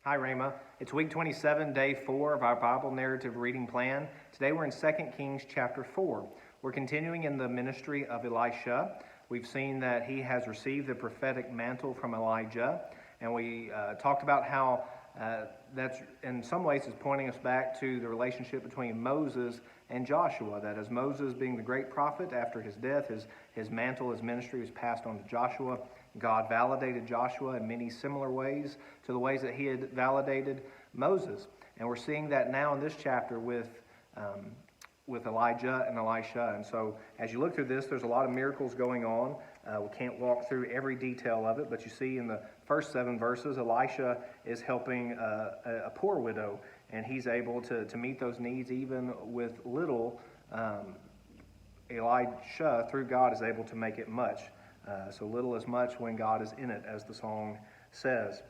Hi, Rama. It's week 27, day 4 of our Bible narrative reading plan. Today we're in 2 Kings chapter 4. We're continuing in the ministry of Elisha. We've seen that he has received the prophetic mantle from Elijah, and we talked about how that's in some ways is pointing us back to the relationship between Moses and Joshua, that as Moses being the great prophet, after his death, his mantle, his ministry was passed on to Joshua. God validated Joshua in many similar ways to the ways that he had validated Moses. And we're seeing that now in this chapter with Elijah and Elisha. And so as you look through this, there's a lot of miracles going on. We can't walk through every detail of it, but you see in the first 7 verses, Elisha is helping a poor widow, and he's able to meet those needs even with little. Elisha, through God, is able to make it much. So little is much when God is in it, as the song says.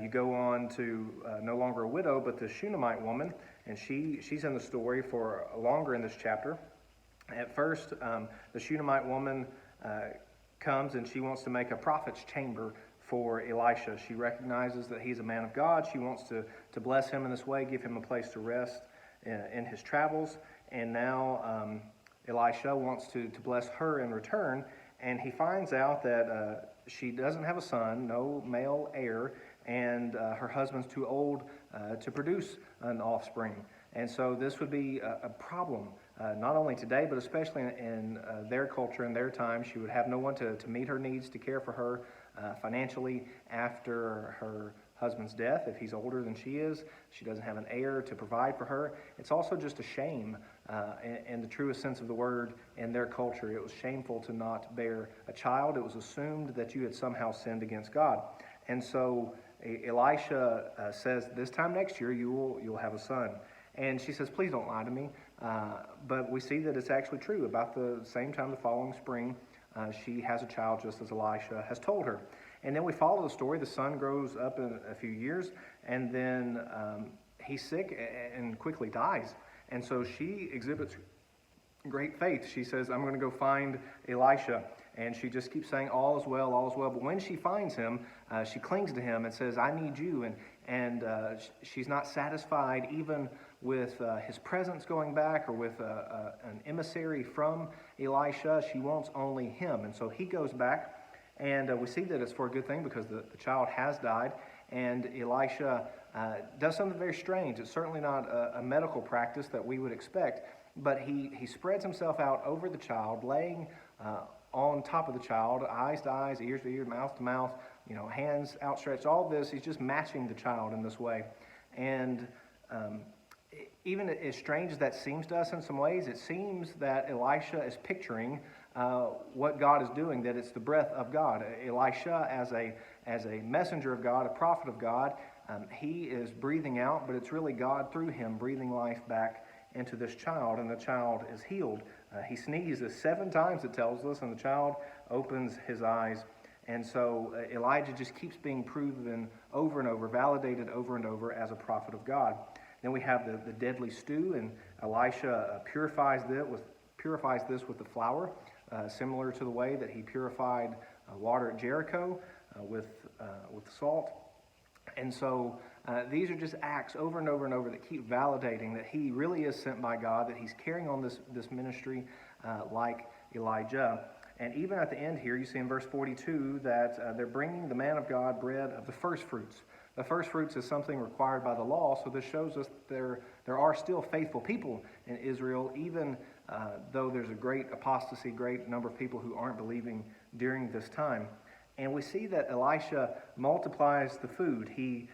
You go on to no longer a widow, but the Shunammite woman, and she's in the story for longer in this chapter. At first, the Shunammite woman comes and she wants to make a prophet's chamber for Elisha. She recognizes that he's a man of God. She wants to bless him in this way, give him a place to rest in his travels. And now Elisha wants to bless her in return. And he finds out that she doesn't have a son, no male heir, and her husband's too old to produce an offspring. And so this would be a problem, not only today, but especially in their culture and their time. She would have no one to meet her needs, to care for her financially after her husband's death. If he's older than she is, she doesn't have an heir to provide for her. It's also just a shame in the truest sense of the word in their culture. It was shameful to not bear a child. It was assumed that you had somehow sinned against God. And so Elisha says, this time next year you'll have a son. And she says, please don't lie to me. But we see that it's actually true. About the same time the following spring, she has a child just as Elisha has told her. And then we follow the story. The son grows up in a few years, and then he's sick and quickly dies. And so she exhibits great faith. She says, I'm going to go find Elisha. And she just keeps saying, all is well, all is well. But when she finds him, she clings to him and says, I need you. And she's not satisfied even with his presence going back or with an emissary from Elisha. She wants only him. And so he goes back. And we see that it's for a good thing because the child has died. And Elisha does something very strange. It's certainly not a medical practice that we would expect, but he spreads himself out over the child, laying on top of the child, eyes to eyes, ears to ears, mouth to mouth, hands outstretched. All this, he's just matching the child in this way. And even as strange as that seems to us in some ways, it seems that Elisha is picturing what God is doing, that it's the breath of God. Elisha, as a messenger of God, a prophet of God, he is breathing out, but it's really God through him breathing life back into this child, and the child is healed. He sneezes 7 times, it tells us, and the child opens his eyes. And so Elijah just keeps being proven over and over, validated over and over as a prophet of God. Then we have the deadly stew, and Elisha purifies this with the flour, similar to the way that he purified water at Jericho with salt. And so these are just acts over and over and over that keep validating that he really is sent by God, that he's carrying on this ministry like Elijah. And even at the end here, you see in verse 42 that they're bringing the man of God bread of the first fruits. The first fruits is something required by the law, so this shows us there are still faithful people in Israel, even though there's a great apostasy, great number of people who aren't believing during this time. And we see that Elisha multiplies the food. He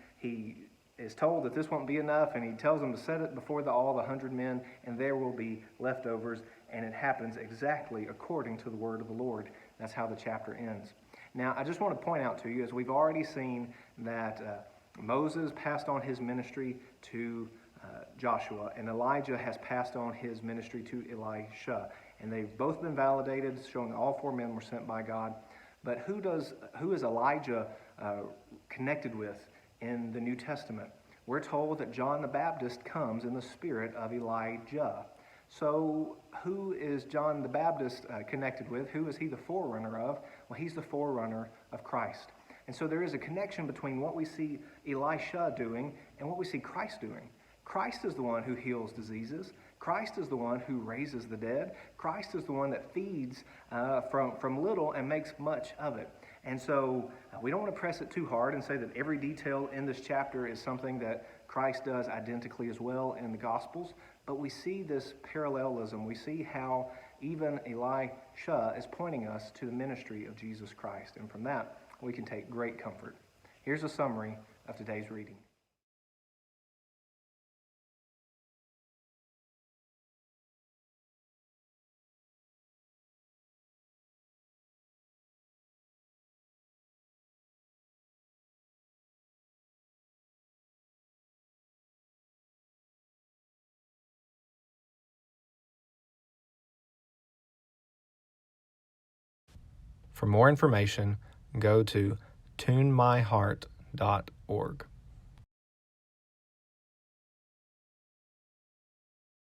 is told that this won't be enough, and he tells them to set it before all the 100 men, and there will be leftovers. And it happens exactly according to the word of the Lord. That's how the chapter ends. Now, I just want to point out to you, as we've already seen, that Moses passed on his ministry to Joshua, and Elijah has passed on his ministry to Elisha. And they've both been validated, showing all 4 men were sent by God. But who is Elijah connected with in the New Testament? We're told that John the Baptist comes in the spirit of Elijah. So who is John the Baptist connected with? Who is he the forerunner of? Well, he's the forerunner of Christ. And so there is a connection between what we see Elisha doing and what we see Christ doing. Christ is the one who heals diseases. Christ is the one who raises the dead. Christ is the one that feeds from little and makes much of it. And so we don't want to press it too hard and say that every detail in this chapter is something that Christ does identically as well in the Gospels, but we see this parallelism. We see how even Elisha is pointing us to the ministry of Jesus Christ, and from that we can take great comfort. Here's a summary of today's reading. For more information, go to tunemyheart.org.